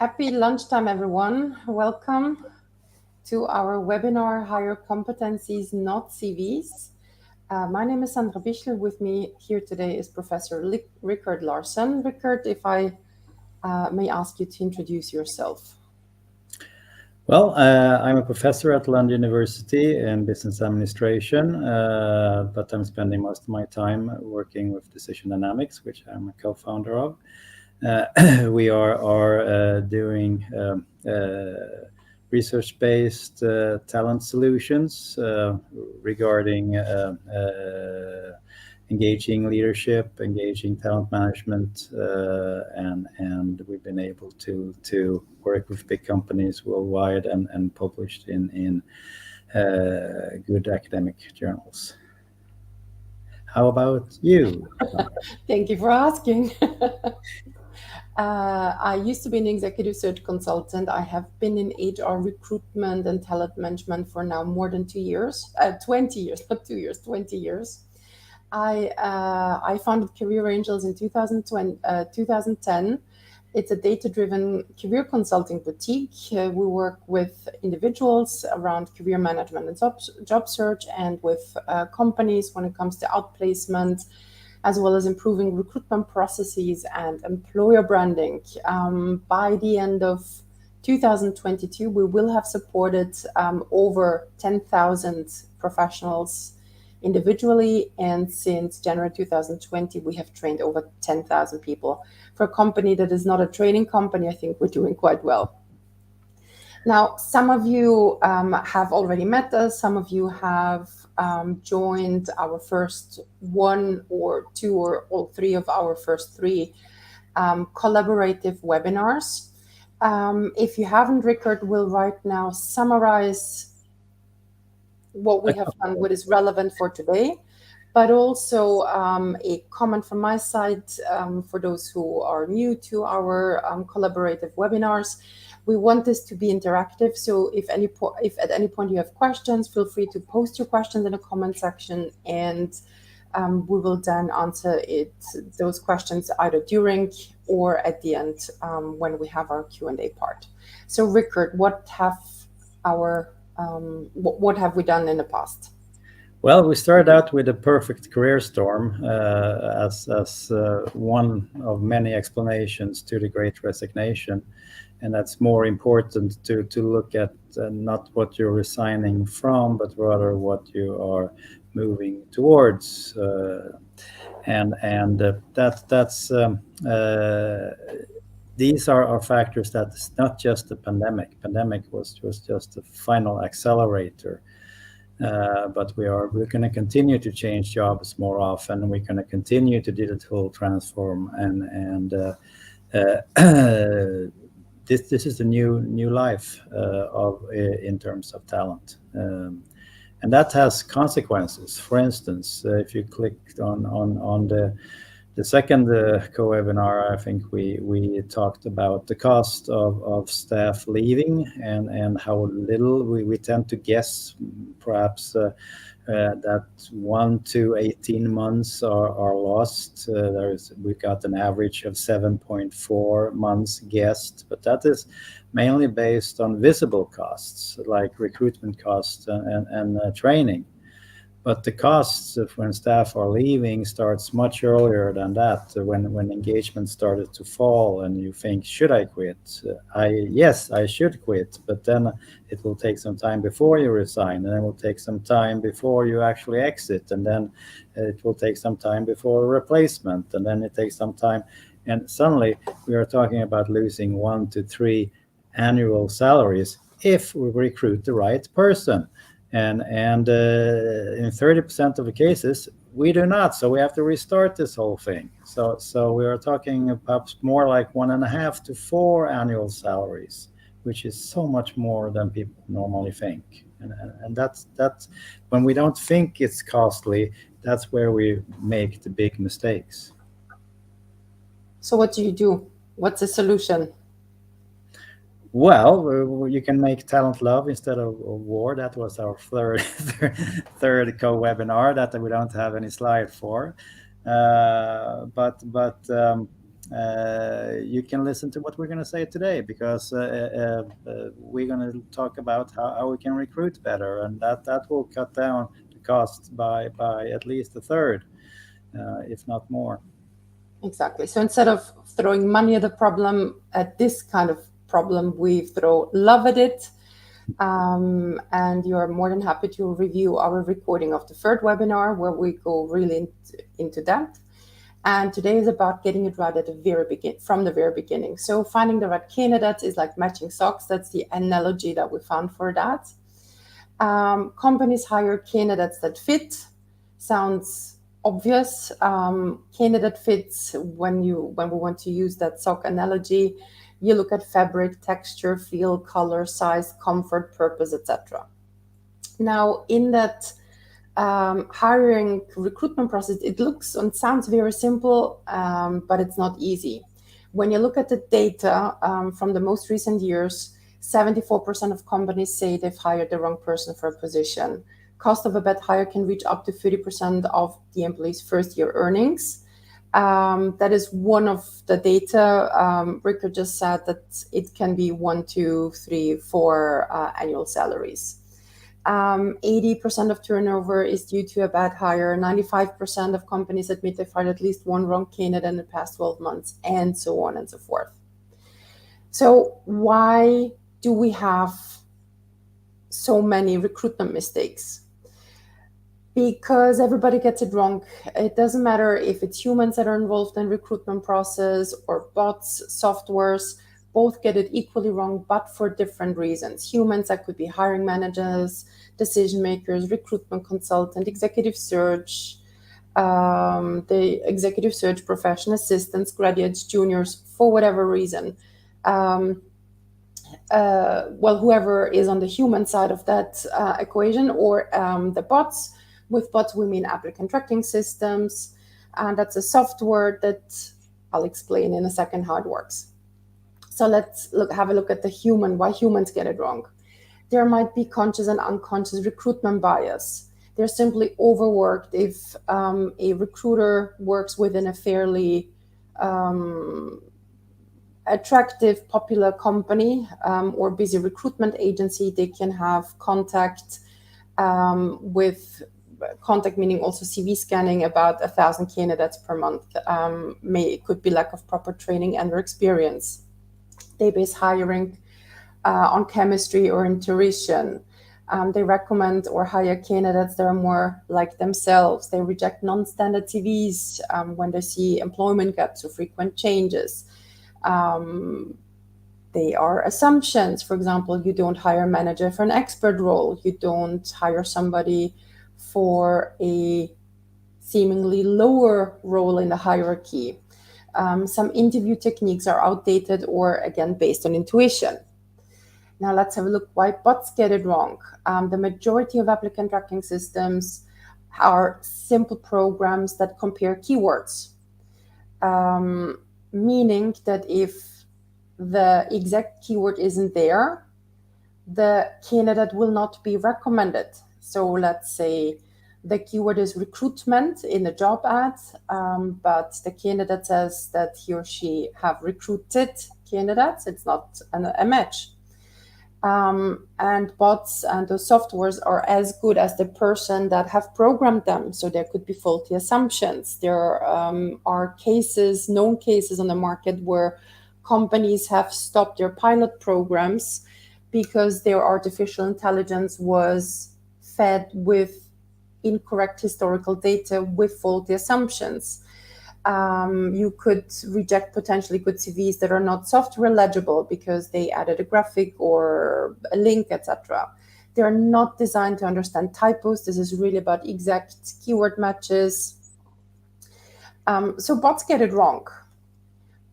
Happy lunchtime, everyone. Welcome to our webinar, Higher Competencies, Not CVs. My name is Sandra Bischel. With me here today is Professor Rikard Larsson. Rikard, if I may ask you to introduce yourself. Well, I'm a professor at Lund University in business administration, but I'm spending most of my time working with Decision Dynamics, which I'm a co-founder of. We are doing research-based talent solutions regarding engaging leadership, engaging talent management, and we've been able to work with big companies worldwide and published in good academic journals. How about you? Thank you for asking. I used to be an executive search consultant. I have been in HR recruitment and talent management for now more than 2 years, 20 years, not 2 years, 20 years. I founded Career Angels in 2010. It's a data-driven career consulting boutique. We work with individuals around career management and job search, and with companies when it comes to outplacement, as well as improving recruitment processes and employer branding. By the end of 2022, we will have supported over 10,000 professionals individually, and since January 2020, we have trained over 10,000 people. For a company that is not a training company, I think we're doing quite well. Now, some of you have already met us. Some of you have joined our first one or two or all three of our first three collaborative webinars. If you haven't, Rikard will right now summarize what we have done, what is relevant for today, but also a comment from my side for those who are new to our collaborative webinars. We want this to be interactive, so if at any point you have questions, feel free to post your questions in the comment section, and we will then answer those questions either during or at the end when we have our Q&A part. So Rikard, what have we done in the past? Well, we started out with a perfect career storm as one of many explanations to the Great Resignation. And that's more important to look at not what you're resigning from, but rather what you are moving towards. These are factors that's not just the pandemic. Pandemic was just a final accelerator. But we're going to continue to change jobs more often. We're going to continue to digital transform, and this is the new life in terms of talent, and that has consequences. For instance, if you clicked on the second co-webinar, I think we talked about the cost of staff leaving and how little we tend to guess, perhaps that 1 to 18 months are lost. We got an average of 7.4 months guessed, but that is mainly based on visible costs like recruitment costs and training. But the costs when staff are leaving starts much earlier than that, when engagement started to fall and you think, should I quit? Yes, I should quit, but then it will take some time before you resign, and it will take some time before you actually exit, and then it will take some time before a replacement, and then it takes some time. And suddenly we are talking about losing 1 to 3 annual salaries if we recruit the right person. And in 30% of the cases, we do not. So we have to restart this whole thing. So we are talking perhaps more like 1.5 to 4 annual salaries, which is so much more than people normally think. And that's when we don't think it's costly, that's where we make the big mistakes. So what do you do? What's the solution? Well, you can make talent love instead of war. That was our third co-webinar that we don't have any slide for. But you can listen to what we're going to say today, because we're going to talk about how we can recruit better, and that will cut down the costs by at least a third, if not more. Exactly. So instead of throwing money at the problem, at this kind of problem, we throw love at it. And you're more than happy to review our recording of the third webinar, where we go really into depth. And today is about getting it right at the from the very beginning. So finding the right candidates is like matching socks. That's the analogy that we found for that. Companies hire candidates that fit. Sounds obvious. Candidate fits, when we want to use that sock analogy, you look at fabric, texture, feel, color, size, comfort, purpose, etc. Now, in that hiring recruitment process, it looks and sounds very simple, but it's not easy. When you look at the data from the most recent years, 74% of companies say they've hired the wrong person for a position. Cost of a bad hire can reach up to 30% of the employee's first year earnings. That is one of the data. Rikard just said that it can be 1, 2, 3, 4 annual salaries. 80% of turnover is due to a bad hire. 95% of companies admit they've hired at least one wrong candidate in the past 12 months, and so on and so forth. So why do we have so many recruitment mistakes? Because everybody gets it wrong. It doesn't matter if it's humans that are involved in recruitment process or bots, softwares, both get it equally wrong, but for different reasons. Humans, that could be hiring managers, decision makers, recruitment consultant, executive search, the executive search profession, assistants, graduates, juniors, for whatever reason. Whoever is on the human side of that equation, or the bots. With bots, we mean applicant tracking systems, and that's a software that I'll explain in a second how it works. So let's have a look at the human, why humans get it wrong. There might be conscious and unconscious recruitment bias. They're simply overworked. If a recruiter works within a fairly attractive, popular company or busy recruitment agency, they can have contact meaning also CV scanning, about 1,000 candidates per month. It could be lack of proper training and or experience. They base hiring on chemistry or intuition. They recommend or hire candidates that are more like themselves. They reject non-standard CVs when they see employment gaps or frequent changes. They are assumptions. For example, you don't hire a manager for an expert role. You don't hire somebody for a seemingly lower role in the hierarchy. Some interview techniques are outdated or, again, based on intuition. Now let's have a look why bots get it wrong. The majority of applicant tracking systems are simple programs that compare keywords, meaning that if the exact keyword isn't there, the candidate will not be recommended. So let's say the keyword is recruitment in the job ad, but the candidate says that he or she have recruited candidates. It's not a match. And bots and those softwares are as good as the person that have programmed them. So there could be faulty assumptions. There are known cases on the market where companies have stopped their pilot programs because their artificial intelligence was fed with incorrect historical data with faulty assumptions. You could reject potentially good CVs that are not software legible because they added a graphic or a link, etc. They're not designed to understand typos. This is really about exact keyword matches. So bots get it wrong.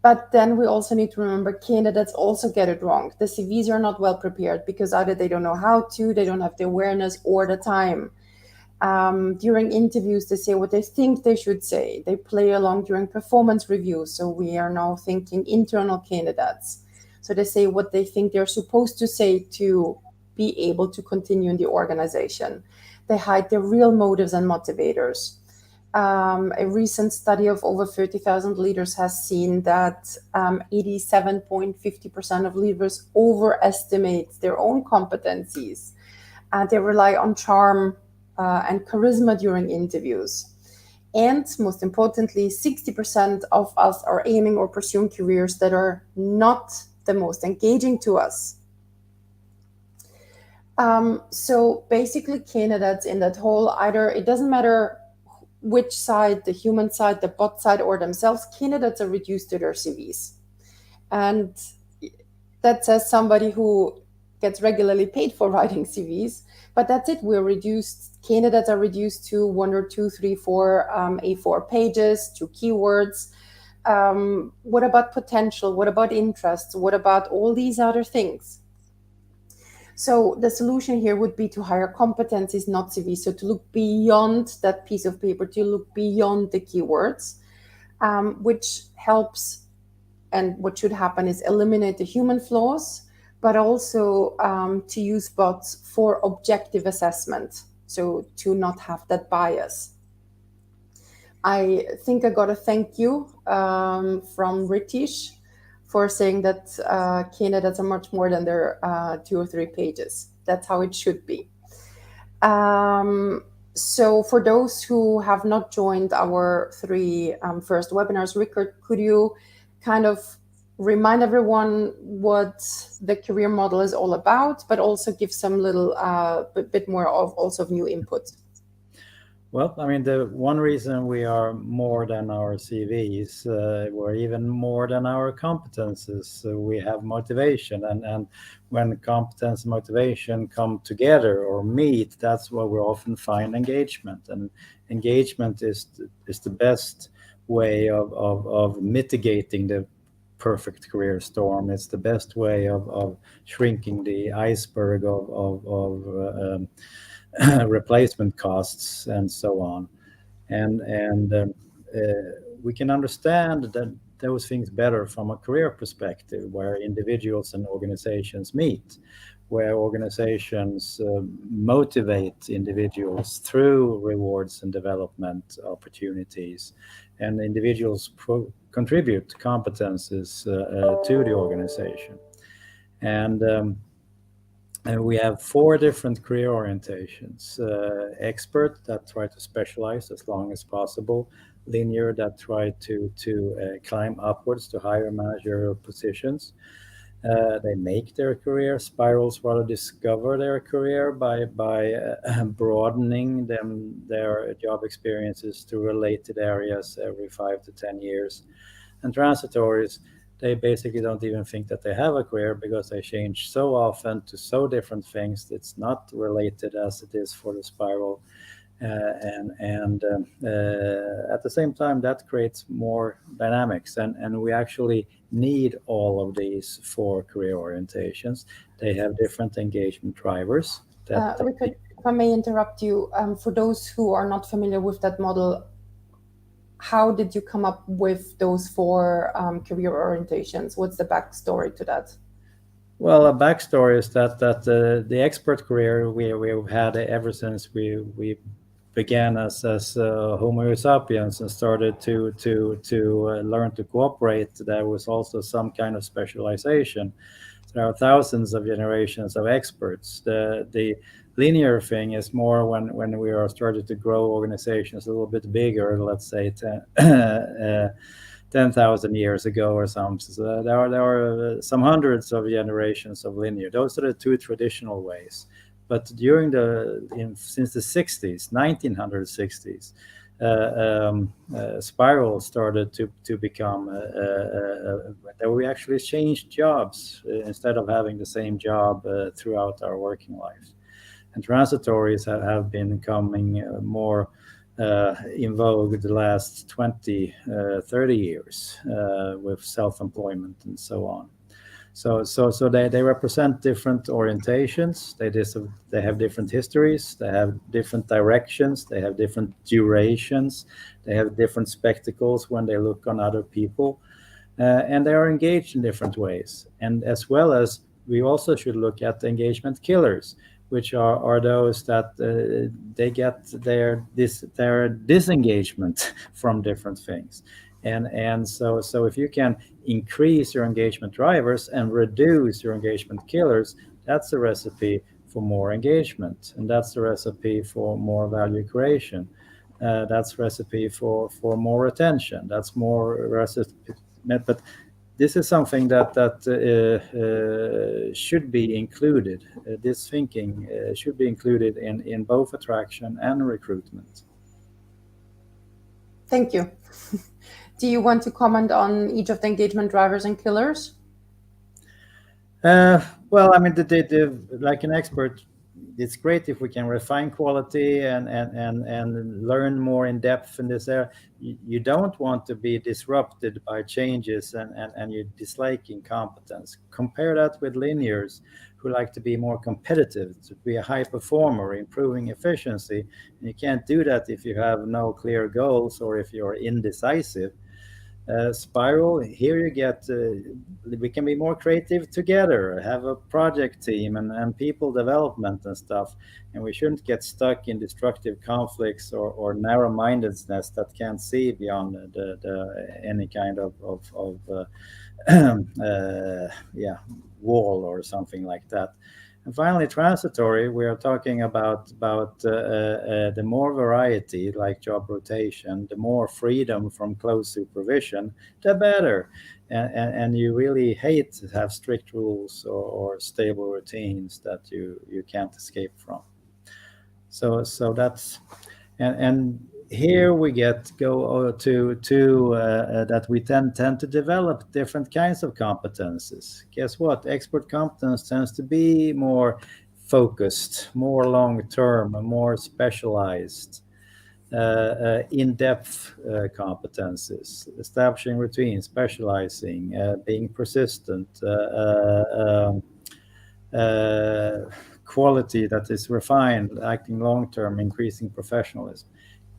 But then we also need to remember candidates also get it wrong. The CVs are not well prepared because either they don't know how to, they don't have the awareness or the time. During interviews, they say what they think they should say. They play along during performance reviews. So we are now thinking internal candidates. So they say what they think they're supposed to say to be able to continue in the organization. They hide their real motives and motivators. A recent study of over 30,000 leaders has seen that 87.50% of leaders overestimate their own competencies. They rely on charm and charisma during interviews. And most importantly, 60% of us are aiming or pursuing careers that are not the most engaging to us. So basically, candidates in that whole, either, it doesn't matter which side, the human side, the bot side, or themselves, candidates are reduced to their CVs. And that says somebody who gets regularly paid for writing CVs, but that's it. We're reduced, candidates are reduced to 1 or 2, 3, 4 A4 pages, 2 keywords. What about potential? What about interests? What about all these other things? So the solution here would be to hire competencies, not CVs. So to look beyond that piece of paper, to look beyond the keywords, which helps. And what should happen is eliminate the human flaws, but also to use bots for objective assessment. So to not have that bias. I think I got a thank you from Ritish for saying that candidates are much more than their 2 or 3 pages. That's how it should be. So for those who have not joined our 3 first webinars, Rikard, could you kind of remind everyone what the career model is all about, but also give some little bit more of also of new input? Well, I mean, the one reason we are more than our CVs, we're even more than our competences. We have motivation, and when competence and motivation come together or meet, that's where we often find engagement. And engagement is the best way of mitigating the perfect career storm. It's the best way of shrinking the iceberg of replacement costs and so on, and we can understand that those things better from a career perspective, where individuals and organizations meet, where organizations motivate individuals through rewards and development opportunities, and individuals contribute competences to the organization. And we have 4 different career orientations. Expert, that try to specialize as long as possible. Linear, that try to climb upwards to higher managerial positions. They make their career. Spirals rather discover their career by broadening their job experiences to related areas every 5 to 10 years. And transitories, they basically don't even think that they have a career because they change so often to so different things. It's not related as it is for the spiral. And at the same time, that creates more dynamics. And we actually need all of these 4 career orientations. They have different engagement drivers. Rikard, if I may interrupt you, for those who are not familiar with that model, how did you come up with those 4 career orientations? What's the backstory to that? Well, a backstory is that the expert career we've had ever since we began as Homo sapiens and started to learn to cooperate. There was also some kind of specialization. There are thousands of generations of experts. The linear thing is more when we are started to grow organizations a little bit bigger, let's say 10,000 years ago or something. So there are some hundreds of generations of linear. Those are the 2 traditional ways. But during since the 60s, 1960s, spiral started to become that we actually changed jobs instead of having the same job throughout our working lives. And transitories have been coming more in vogue the last 20, 30 years with self-employment and so on. So they represent different orientations. They have different histories. They have different directions. They have different durations. They have different spectacles when they look on other people, and they are engaged in different ways. And as well as we also should look at the engagement killers. which are those that they get their disengagement from different things. And so if you can increase your engagement drivers and reduce your engagement killers, that's a recipe for more engagement, and that's the recipe for more value creation. That's recipe for more retention. That's more recipe. But this is something that should be included. This thinking should be included in both attraction and recruitment. Thank you. Do you want to comment on each of the engagement drivers and killers? Well, I mean, like an expert, it's great if we can refine quality and learn more in depth in this area. You don't want to be disrupted by changes and you're disliking competence. Compare that with linears who like to be more competitive, to be a high performer, improving efficiency. And you can't do that if you have no clear goals or if you're indecisive. Spiral, here you get, we can be more creative together, have a project team and people development and stuff. And we shouldn't get stuck in destructive conflicts or narrow-mindedness that can't see beyond any kind of wall or something like that. And finally, transitory, we are talking about the more variety, like job rotation, the more freedom from close supervision, the better. And you really hate to have strict rules or stable routines that you can't escape from. So that's and here we go to that we tend to develop different kinds of competences. Guess what? Expert competence tends to be more focused, more long-term, more specialized, in-depth competences, establishing routines, specializing, being persistent, quality that is refined, acting long-term, increasing professionalism.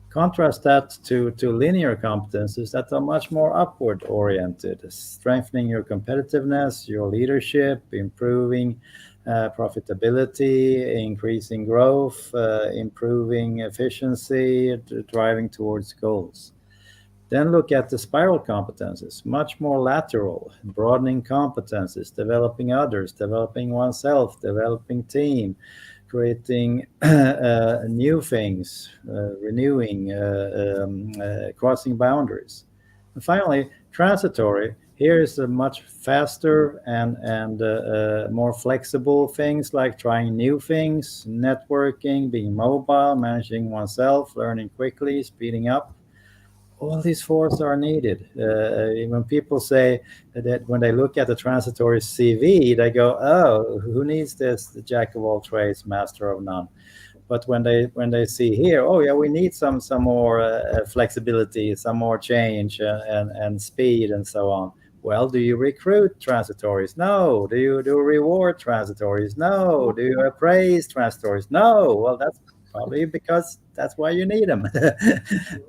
Contrast that to linear competences that are much more upward oriented, strengthening your competitiveness, your leadership, improving profitability, increasing growth, improving efficiency, driving towards goals. Then look at the spiral competences, much more lateral, broadening competences, developing others, developing oneself, developing team, creating new things, renewing, crossing boundaries. And finally, transitory. Here is a much faster and more flexible things like trying new things, networking, being mobile, managing oneself, learning quickly, speeding up. All these fours are needed. When people say that when they look at the transitory CV, they go, "Oh, who needs this? The jack of all trades, master of none." But when they see here, oh yeah, we need some more flexibility, some more change and speed and so on. Well, do you recruit transitories? No. Do you reward transitories? No. Do you appraise transitories? No. Well, that's probably because that's why you need them,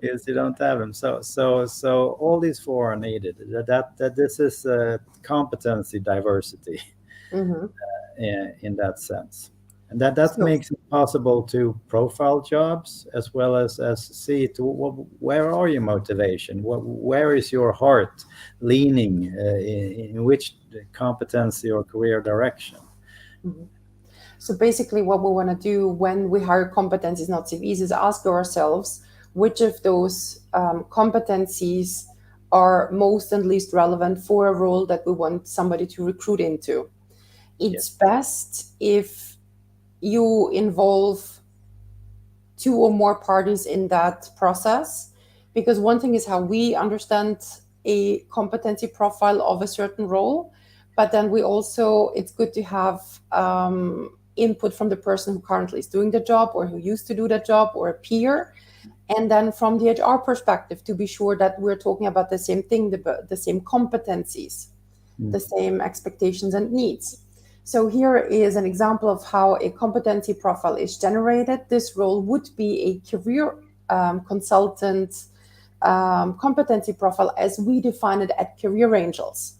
because you don't have them. So all these four are needed. That this is competency diversity in that sense. And that makes it possible to profile jobs as well as see to where are your motivation, where is your heart leaning, in which competency or career direction. So basically what we want to do when we hire competencies, not CVs, is ask ourselves which of those competencies are most and least relevant for a role that we want somebody to recruit into. It's best if you involve two or more parties in that process, because one thing is how we understand a competency profile of a certain role, but then it's good to have input from the person who currently is doing the job or who used to do the job or a peer, and then from the HR perspective to be sure that we're talking about the same thing, the same competencies, the same expectations and needs. So here is an example of how a competency profile is generated. This role would be a career consultant competency profile as we define it at Career Angels.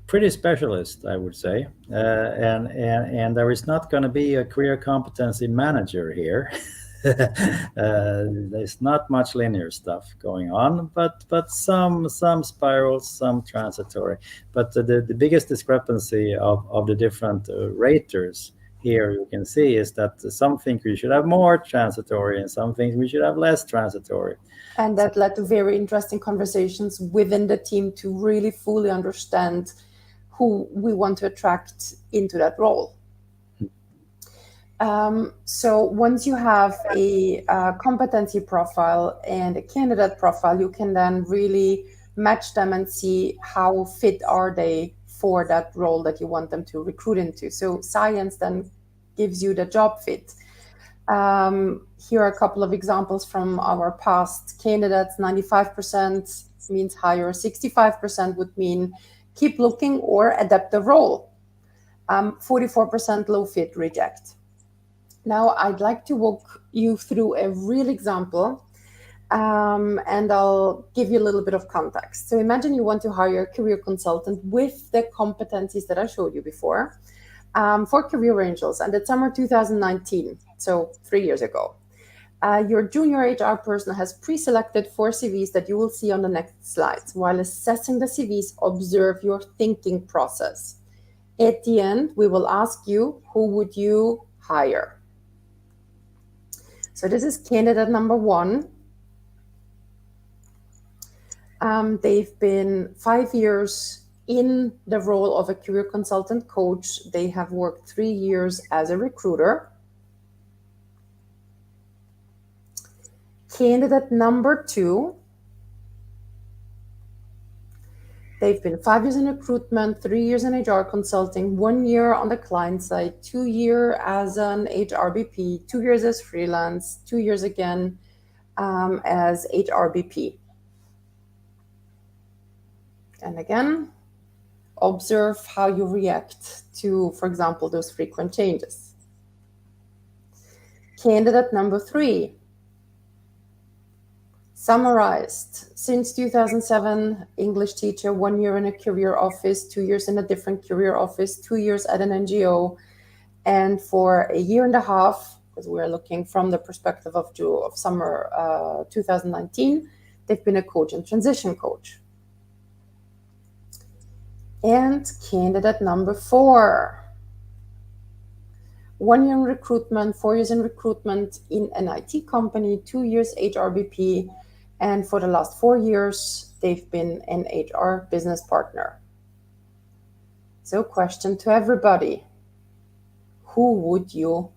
pretty specialist, I would say, and there is not going to be a career competency manager here. There's not much linear stuff going on, but some spirals, some transitory. But the biggest discrepancy of the different raters here you can see is that some think we should have more transitory and some think we should have less transitory. And that led to very interesting conversations within the team to really fully understand who we want to attract into that role. So once you have a competency profile and a candidate profile, you can then really match them and see how fit are they for that role that you want them to recruit into. So science then gives you the job fit. Here are a couple of examples from our past candidates. 95% means hire, 65% would mean keep looking or adapt the role. 44% low fit, reject. Now I'd like to walk you through a real example, and I'll give you a little bit of context. So imagine you want to hire a career consultant with the competencies that I showed you before for career angels, and it's summer 2019, so 3 years ago. Your junior HR person has pre-selected 4 CVs that you will see on the next slides. While assessing the CVs, observe your thinking process. At the end, we will ask you, who would you hire? So this is candidate number 1. They've been 5 years in the role of a career consultant coach. They have worked 3 years as a recruiter. Candidate number 2, they've been 5 years in recruitment, 3 years in HR consulting, 1 year on the client side, 2 years as an HRBP, 2 years as freelance, 2 years again as HRBP. And again, observe how you react to, for example, those frequent changes. Candidate number 3, summarized, since 2007, English teacher, 1 year in a career office, 2 years in a different career office, 2 years at an NGO, and for a year and a half, because we're looking from the perspective of summer 2019, they've been a coach and transition coach. And candidate number 4, 1 year in recruitment, 4 years in recruitment in an IT company, 2 years HRBP, and for the last 4 years, they've been an HR business partner. So question to everybody, who would you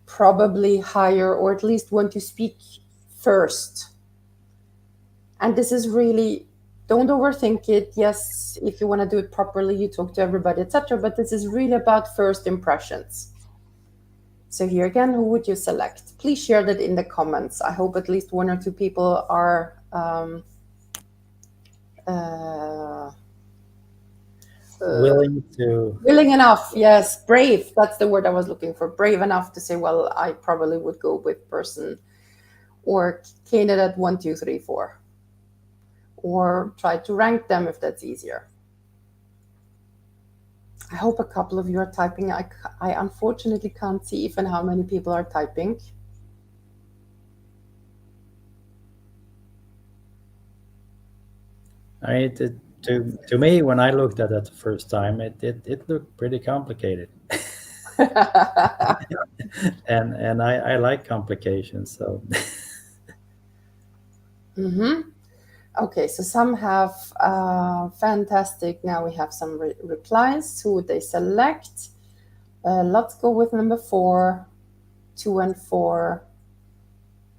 probably hire or at least want to speak first? And this is really, don't overthink it. Yes, if you want to do it properly, you talk to everybody, etc. But this is really about first impressions. So here again, who would you select? Please share that in the comments. I hope at least 1 or 2 people are willing enough. Yes, brave. That's the word I was looking for. Brave enough to say, well, I probably would go with person or candidate 1, 2, 3, 4. Or try to rank them if that's easier. I hope a couple of you are typing. I unfortunately can't see even how many people are typing. To me, when I looked at it the first time, it looked pretty complicated. and I like complications, so. Okay, so some have fantastic. Now we have some replies. Who would they select? Let's go with number 4, 2 and 4.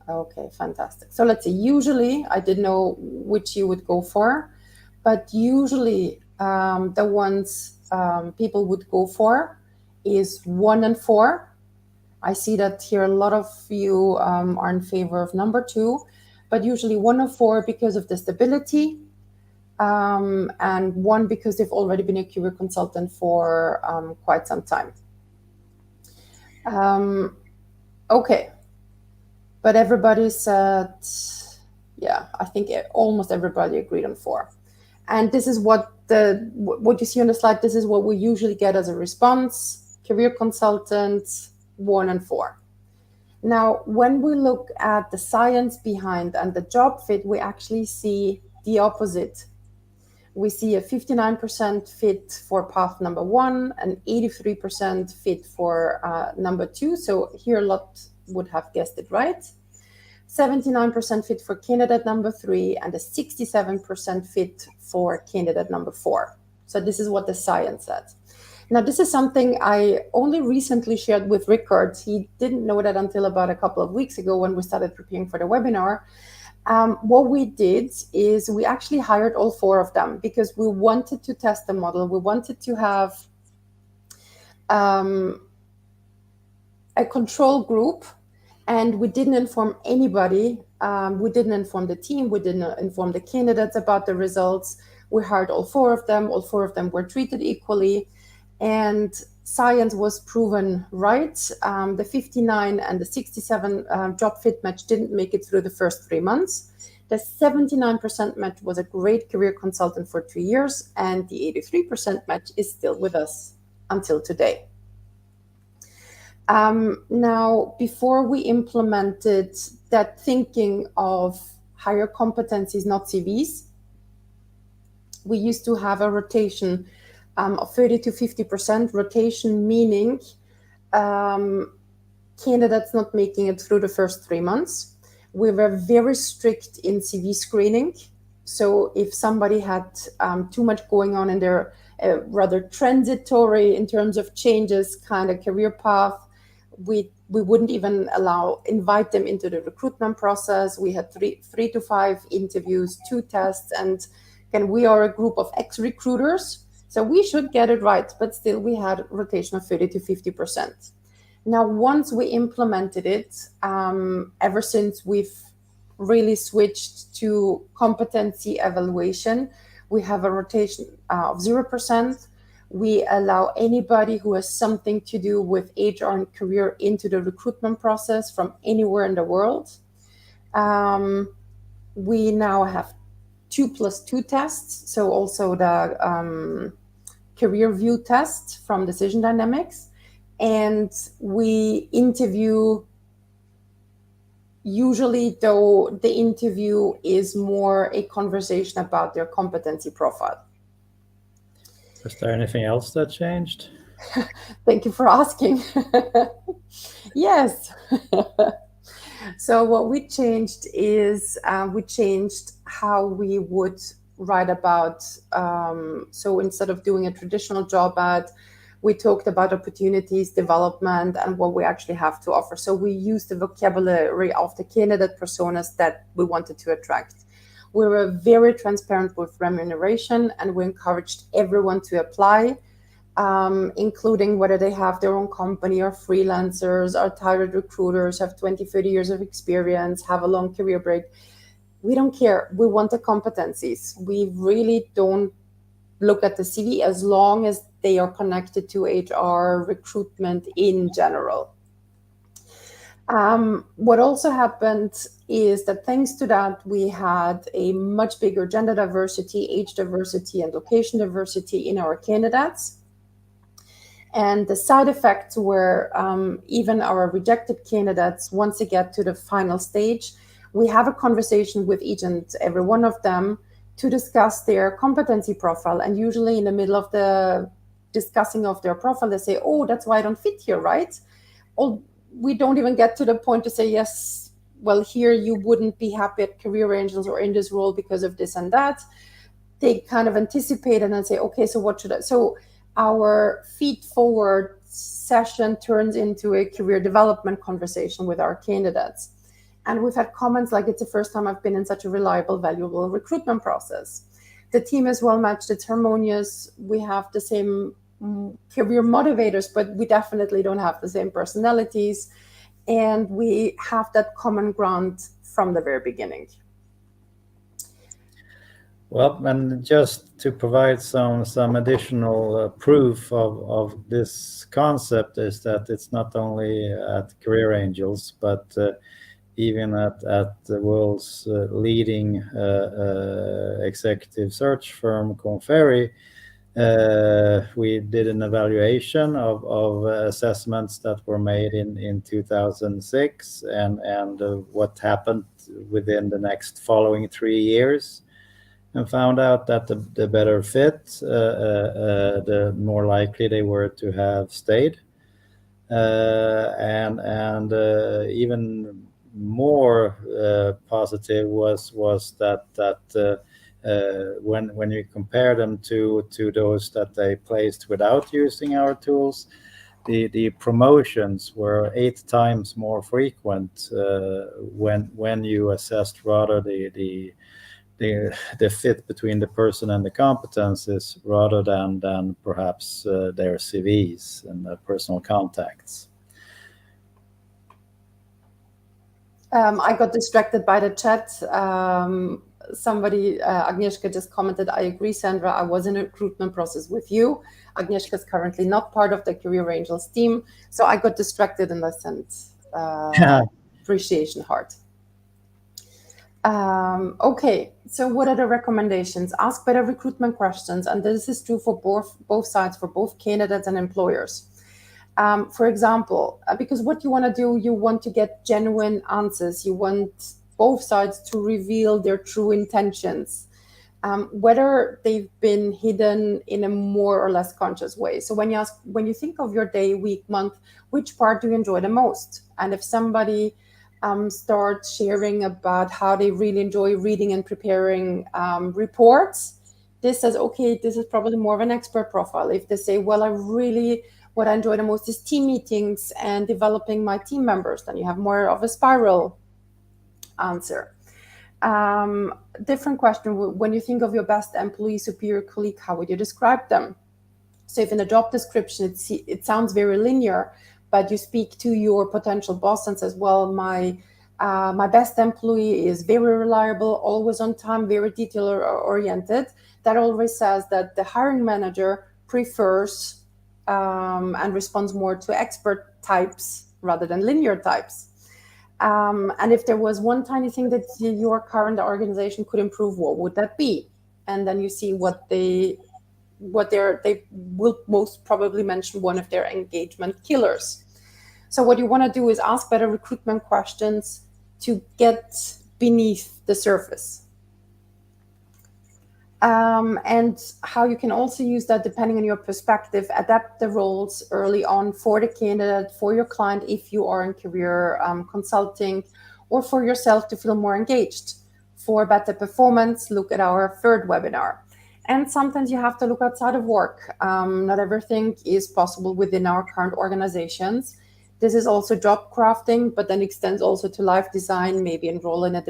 Okay, fantastic. So let's see. Usually, I didn't know which you would go for, but usually the ones people would go for is 1 and 4. I see that here a lot of you are in favor of number 2. But usually 1 or 4 because of the stability, and 1 because they've already been a career consultant for quite some time. Okay, but everybody said, yeah, I think almost everybody agreed on 4. And this is what you see on the slide. This is what we usually get as a response: career consultant 1 and 4. Now, when we look at the science behind and the job fit, we actually see the opposite. We see a 59% fit for path number 1 and 83% fit for number 2. So here a lot would have guessed it right. 79% fit for candidate number 3 and a 67% fit for candidate number 4. So this is what the science says. Now, this is something I only recently shared with Rikard. He didn't know that until about a couple of weeks ago when we started preparing for the webinar. What we did is we actually hired all 4 of them because we wanted to test the model. We wanted to have a control group, and we didn't inform anybody. We didn't inform the team. We didn't inform the candidates about the results. We hired all 4 of them. All 4 of them were treated equally. And science was proven right. The 59 and the 67 job fit match didn't make it through the first 3 months. The 79% match was a great career consultant for 2 years, and the 83% match is still with us until today. Now, before we implemented that thinking of higher competencies, not CVs, we used to have a rotation of 30 to 50%. Rotation meaning candidates not making it through the first 3 months. We were very strict in CV screening. So if somebody had too much going on in their rather transitory in terms of changes kind of career path, we wouldn't even invite them into the recruitment process. We had three to 5 interviews, 2 tests, and we are a group of ex-recruiters. So we should get it right, but still we had rotation of 30 to 50%. Now, once we implemented it, ever since we've really switched to competency evaluation, we have a rotation of 0%. We allow anybody who has something to do with HR and career into the recruitment process from anywhere in the world. We now have 2+2 tests, so also the career view test from Decision Dynamics, and we interview. Usually, though, the interview is more a conversation about their competency profile. Is there anything else that changed? Thank you for asking. Yes. So what we changed is we changed how we would write about. So instead of doing a traditional job ad, we talked about opportunities, development, and what we actually have to offer. So we used the vocabulary of the candidate personas that we wanted to attract. We were very transparent with remuneration, and we encouraged everyone to apply, including whether they have their own company or freelancers, are tired recruiters, have 20, 30 years of experience, have a long career break. We don't care. We want the competencies. We really don't look at the CV as long as they are connected to HR, recruitment in general. What also happened is that thanks to that, we had a much bigger gender diversity, age diversity, and location diversity in our candidates. And the side effects were even our rejected candidates, once they get to the final stage, we have a conversation with each and every one of them to discuss their competency profile. And usually in the middle of the discussing of their profile, they say, oh, that's why I don't fit here, right? Or we don't even get to the point to say, yes, well, here you wouldn't be happy at Career Angels or in this role because of this and that. They kind of anticipate and then say, okay, so what should I? So our feed forward session turns into a career development conversation with our candidates. And we've had comments like, it's the first time I've been in such a reliable, valuable recruitment process. The team is well matched, it's harmonious. We have the same career motivators, but we definitely don't have the same personalities. And we have that common ground from the very beginning. Well, and just to provide some additional proof of this concept is that it's not only at Career Angels, but even at the world's leading executive search firm, Korn Ferry, we did an evaluation of assessments that were made in 2006 and what happened within the next following 3 years, and found out that the better fit, the more likely they were to have stayed. And even more positive was that when you compare them to those that they placed without using our tools, the promotions were 8 times more frequent when you assessed rather the fit between the person and the competencies rather than perhaps their CVs and their personal contacts. I got distracted by the chat. Somebody, Agnieszka just commented, I agree, Sandra, I was in a recruitment process with you. Agnieszka is currently not part of the Career Angels team. So I got distracted and I sent appreciation heart. Okay, so what are the recommendations? Ask better recruitment questions, and this is true for both sides, for both candidates and employers. For example, because what you want to do, you want to get genuine answers. You want both sides to reveal their true intentions, whether they've been hidden in a more or less conscious way. So when you think of your day, week, month, which part do you enjoy the most? And if somebody start sharing about how they really enjoy reading and preparing reports, this says, okay, this is probably more of an expert profile. If they say, well, what I enjoy the most is team meetings and developing my team members, then you have more of a spiral answer. Different question, when you think of your best employee, superior colleague, how would you describe them? So if in a job description, it sounds very linear, but you speak to your potential boss and says, well, my best employee is very reliable, always on time, very detail-oriented. That always says that the hiring manager prefers and responds more to expert types rather than linear types. And if there was one tiny thing that your current organization could improve, what would that be? And then you see what they will most probably mention one of their engagement killers. So what you want to do is ask better recruitment questions to get beneath the surface. And how you can also use that, depending on your perspective, adapt the roles early on for the candidate, for your client if you are in career consulting, or for yourself to feel more engaged. For better performance, look at our 3rd webinar. And sometimes you have to look outside of work. Not everything is possible within our current organizations. This is also job crafting, but then extends also to life design, maybe enroll in an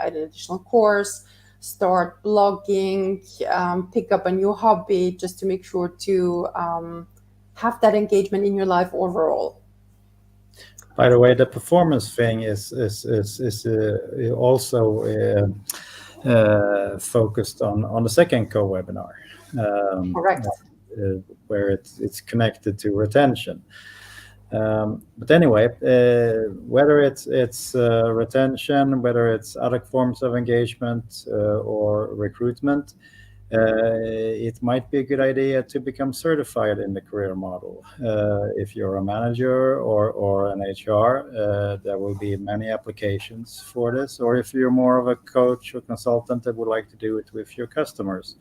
additional course, start blogging, pick up a new hobby, just to make sure to have that engagement in your life overall. By the way, the performance thing is also focused on the second co-webinar. Correct. Where it's connected to retention. But anyway, whether it's retention, whether it's other forms of engagement or recruitment, it might be a good idea to become certified in the career model. If you're a manager or an HR, there will be many applications for this. Or if you're more of a coach or consultant that would like to do it with your customers.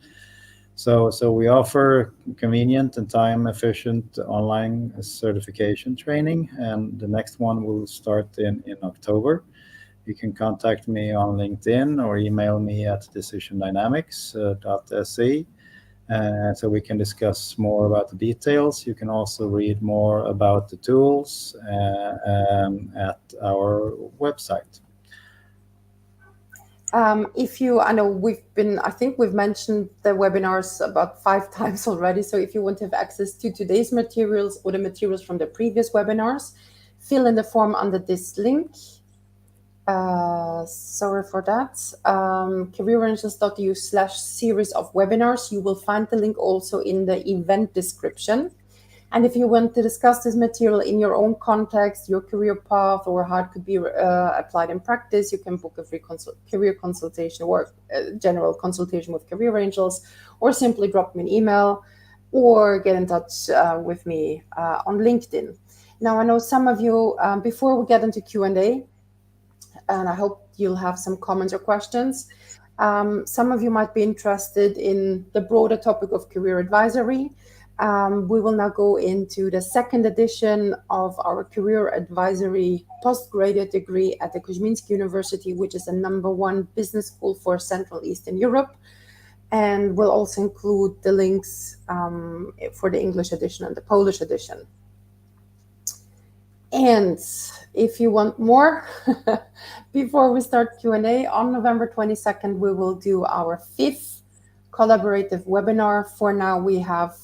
So we offer convenient and time-efficient online certification training, and the next one will start in October. You can contact me on LinkedIn or email me at decisiondynamics.se, so we can discuss more about the details. You can also read more about the tools at our website. I think we've mentioned the webinars about 5 times already. So if you want to have access to today's materials or the materials from the previous webinars, fill in the form under this link. Sorry for that. careerangels.eu/series of webinars. You will find the link also in the event description. And if you want to discuss this material in your own context, your career path, or how it could be applied in practice, you can book a free career consultation or general consultation with Career Angels, or simply drop me an email or get in touch with me on LinkedIn. Now, I know some of you, before we get into Q&A, and I hope you'll have some comments or questions, some of you might be interested in the broader topic of career advisory. We will now go into the second edition of our career advisory postgraduate degree at the Kuzminski University, which is the #1 business school for Central Eastern Europe. And we'll also include the links for the English edition and the Polish edition. And if you want more, before we start Q&A, on November 22nd, we will do our 5th collaborative webinar. For now, we have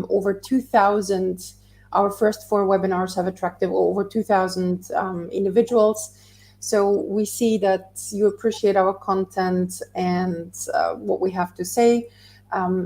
over 2,000. Our first 4 webinars have attracted over 2,000 individuals. So we see that you appreciate our content and what we have to say.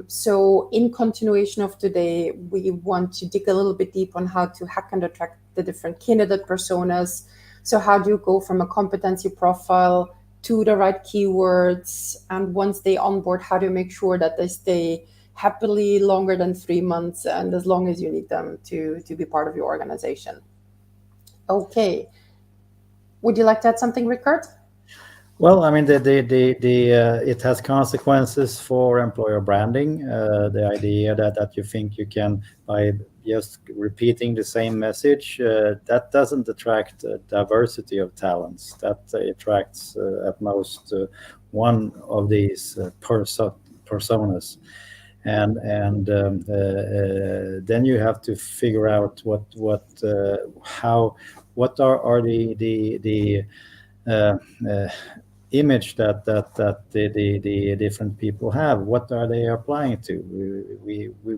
So in continuation of today, we want to dig a little bit deep on how to hack and attract the different candidate personas. So how do you go from a competency profile to the right keywords? And once they onboard, how do you make sure that they stay happily longer than 3 months and as long as you need them to be part of your organization? Okay. Would you like to add something, Rikard? Well, I mean, it has consequences for employer branding. The idea that you think you can, by just repeating the same message, that doesn't attract diversity of talents. That attracts at most one of these personas. And then you have to figure out what are the image that the different people have. What are they applying to?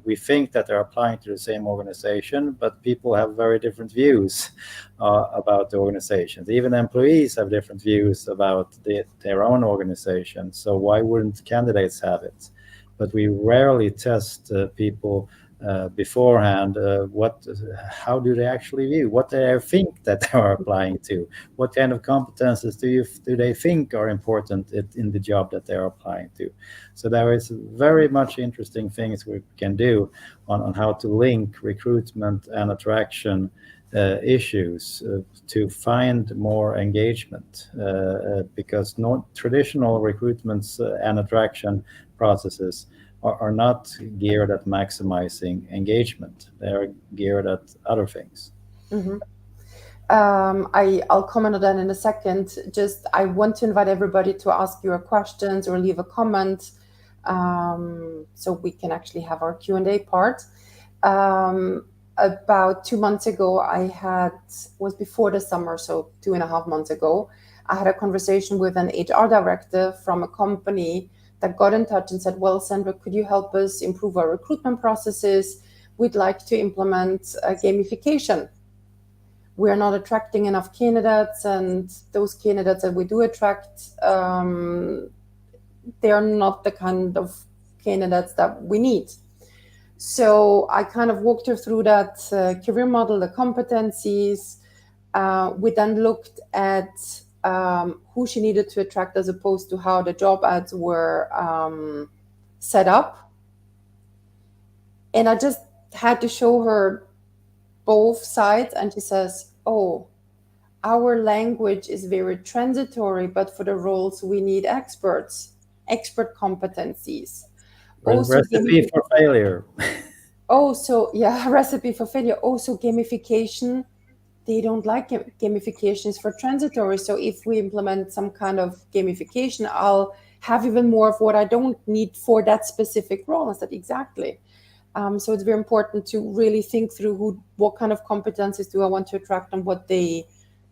We think that they're applying to the same organization, but people have very different views about the organizations. Even employees have different views about their own organization. So why wouldn't candidates have it? But we rarely test people beforehand. How do they actually view? What do they think that they are applying to? What kind of competences do they think are important in the job that they are applying to? So there is very much interesting things we can do on how to link recruitment and attraction issues to find more engagement, because traditional recruitments and attraction processes are not geared at maximizing engagement. They're geared at other things. Mm-hmm. I'll comment on that in a second. Just, I want to invite everybody to ask your questions or leave a comment, so we can actually have our Q&A part. About 2 months ago, was before the summer, so 2.5 months ago, I had a conversation with an HR director from a company that got in touch and said, well, Sandra, could you help us improve our recruitment processes? We'd like to implement gamification. We're not attracting enough candidates, and those candidates that we do attract, they are not the kind of candidates that we need. So I kind of walked her through that career model, the competencies. We then looked at who she needed to attract as opposed to how the job ads were set up. And I just had to show her both sides, and she says, oh, our language is very transitory, but for the roles we need expert competencies. Recipe for failure. Recipe for failure. Also, gamification. They don't like gamifications for transitory. So if we implement some kind of gamification, I'll have even more of what I don't need for that specific role. I said, exactly. So it's very important to really think through what kind of competencies do I want to attract and what they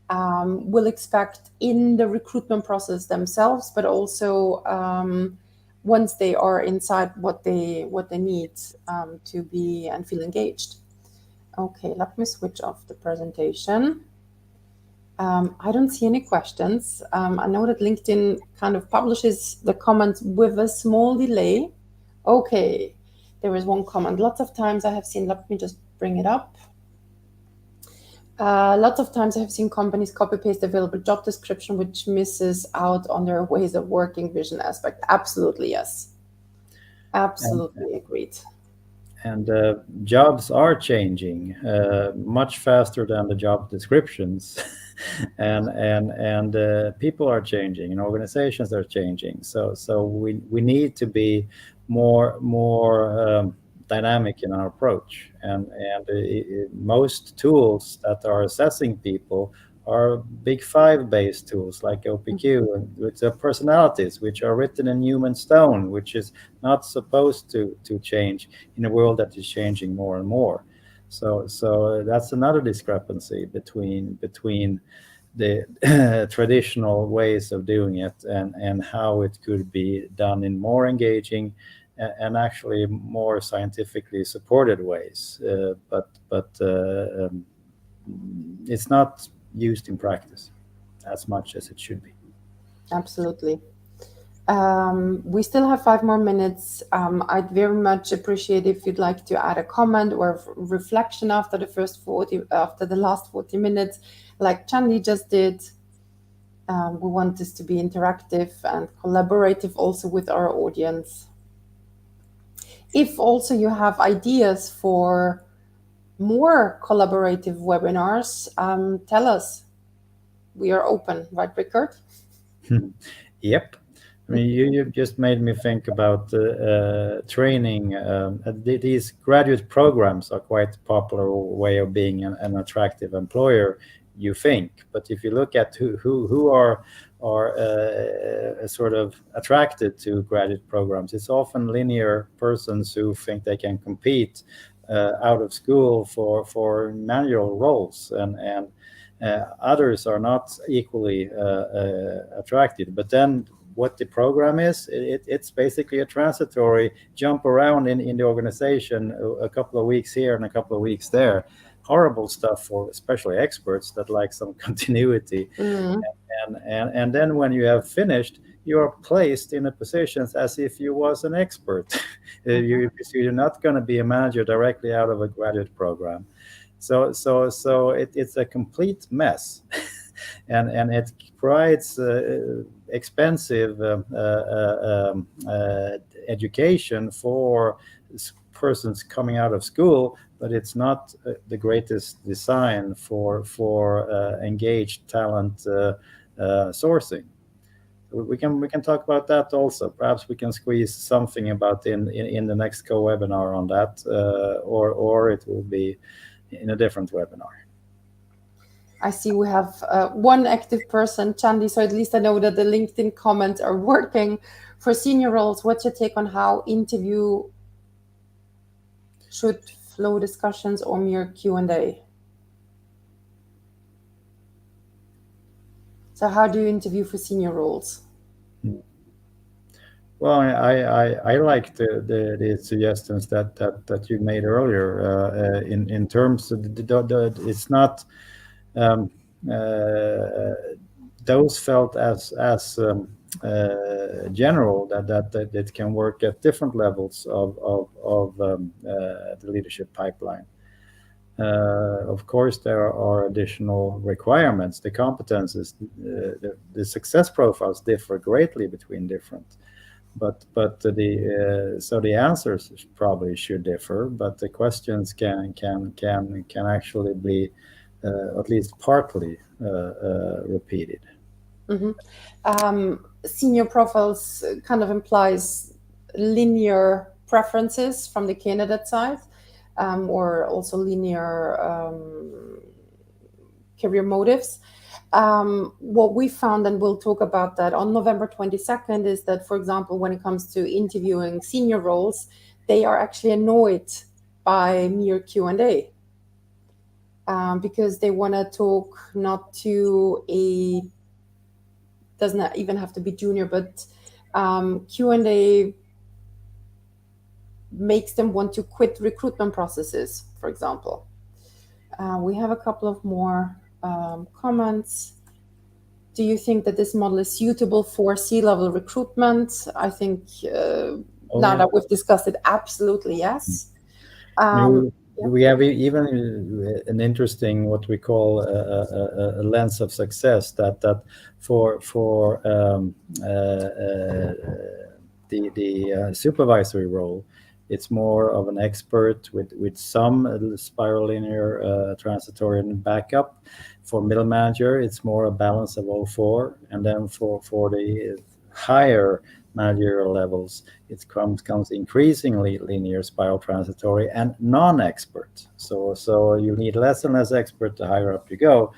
will expect in the recruitment process themselves, but also once they are inside what they need to be and feel engaged. Okay, let me switch off the presentation. I don't see any questions. I know that LinkedIn kind of publishes the comments with a small delay. Okay, there is one comment. Lots of times I have seen, let me just bring it up. Lots of times I have seen companies copy-paste available job description, which misses out on their ways of working vision aspect. Absolutely, yes. Absolutely agreed. And jobs are changing much faster than the job descriptions, and people are changing, and organizations are changing. So we need to be more dynamic in our approach. And most tools that are assessing people are Big Five based tools like OPQ, and with the personalities which are written in human stone, which is not supposed to change in a world that is changing more and more. So that's another discrepancy between the traditional ways of doing it and how it could be done in more engaging and actually more scientifically supported ways. But it's not used in practice as much as it should be. Absolutely. We still have 5 more minutes. I'd very much appreciate if you'd like to add a comment or reflection after the last 40 minutes, like Chandi just did. We want this to be interactive and collaborative also with our audience. If also you have ideas for more collaborative webinars, tell us. We are open, right, Rikard? Yep. I mean, you just made me think about training. These graduate programs are quite a popular way of being an attractive employer, you think. But if you look at who are sort of attracted to graduate programs, it's often linear persons who think they can compete out of school for manual roles, and others are not equally attracted. But then what the program is, it's basically a transitory jump around in the organization, a couple of weeks here and a couple of weeks there. Horrible stuff for especially experts that like some continuity. And then when you have finished, you are placed in a position as if you was an expert. You're not going to be a manager directly out of a graduate program. So it's a complete mess. And it provides expensive education for persons coming out of school, but it's not the greatest design for engaged talent sourcing. We can talk about that also. Perhaps we can squeeze something about in the next co-webinar on that, or it will be in a different webinar. I see we have one active person, Chandi, so at least I know that the LinkedIn comments are working. For senior roles, what's your take on how interview should flow discussions or mere Q&A? So how do you interview for senior roles? Well, I like the suggestions that you made earlier in terms of it's not those felt as general that it can work at different levels of the leadership pipeline. Of course, there are additional requirements. The competences, the success profiles differ greatly between different. But the answers probably should differ, but the questions can actually be at least partly repeated. Senior profiles kind of implies linear preferences from the candidate side, or also linear career motives. What we found, and we'll talk about that on November 22nd, is that, for example, when it comes to interviewing senior roles, they are actually annoyed by mere Q&A because they want to talk not to a, doesn't even have to be junior, but Q&A makes them want to quit recruitment processes, for example. We have a couple of more comments. Do you think that this model is suitable for C-level recruitment? I think now that we've discussed it, absolutely yes. we have even an interesting what we call a lens of success that for the supervisory role, it's more of an expert with some spiral linear transitory and backup. For middle manager, it's more a balance of all four, and then for the higher managerial levels, it comes increasingly linear, spiral transitory, and non-expert. So you need less and less expert the higher up you go,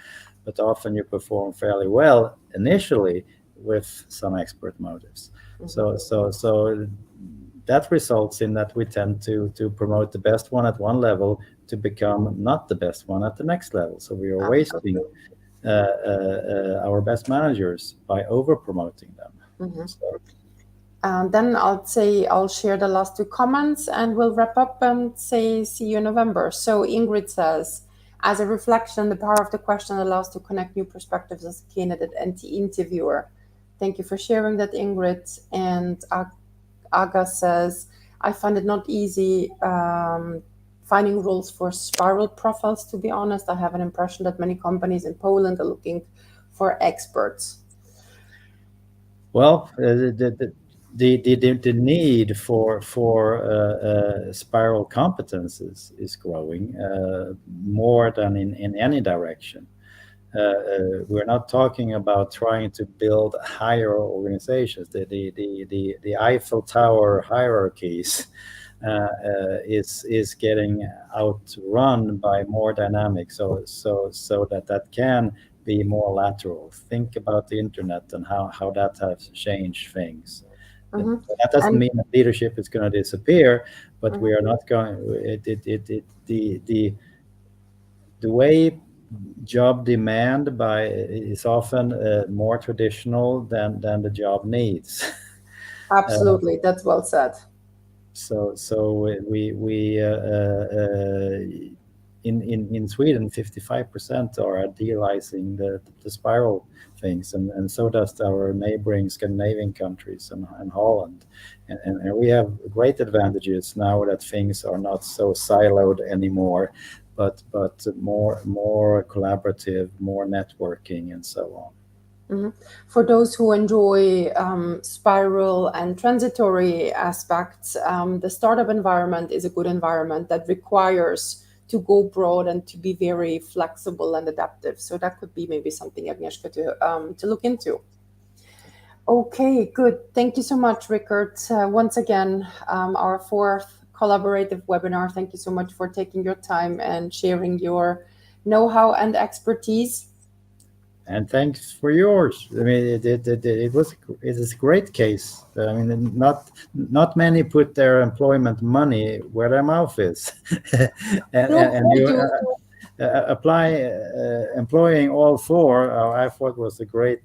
but often you perform fairly well initially with some expert motives. So that results in that we tend to promote the best one at one level to become not the best one at the next level. So we are wasting our best managers by over promoting them. So, then I'll share the last two comments and we'll wrap up and say see you in November. So Ingrid says, as a reflection, the power of the question allows to connect new perspectives as a candidate and the interviewer. Thank you for sharing that, Ingrid. And Aga says, I find it not easy finding roles for spiral profiles, to be honest. I have an impression that many companies in Poland are looking for experts. Well, the need for spiral competences is growing more than in any direction. We're not talking about trying to build higher organizations. The Eiffel Tower hierarchies is getting outrun by more dynamic, so that can be more lateral. Think about the internet and how that has changed things. That doesn't mean that leadership is going to disappear, but we are not going. The way job demand is often more traditional than the job needs. Absolutely, that's well said. So we in Sweden, 55% are idealizing the spiral things, and so does our neighboring Scandinavian countries and Holland, and we have great advantages now that things are not so siloed anymore, but more collaborative, more networking, and so on. For those who enjoy spiral and transitory aspects, the startup environment is a good environment that requires to go broad and to be very flexible and adaptive. So that could be maybe something, Agnieszka, to look into. Okay, good. Thank you so much, Rikard. Once again, our fourth collaborative webinar. Thank you so much for taking your time and sharing your know-how and expertise. And thanks for yours. I mean, it is a great case. I mean, not many put their employment money where their mouth is, and you employing all four. I thought was a great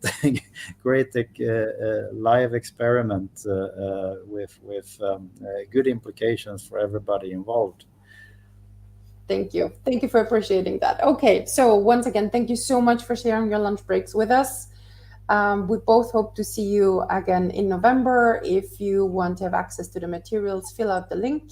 live experiment with good implications for everybody involved. Thank you. Thank you for appreciating that. Okay, so once again, thank you so much for sharing your lunch breaks with us. We both hope to see you again in November. If you want to have access to the materials, fill out the link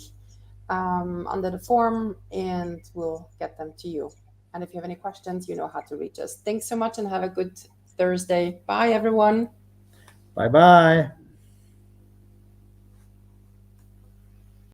under the form and we'll get them to you. And if you have any questions, you know how to reach us. Thanks so much and have a good Thursday. Bye, everyone. Bye-bye.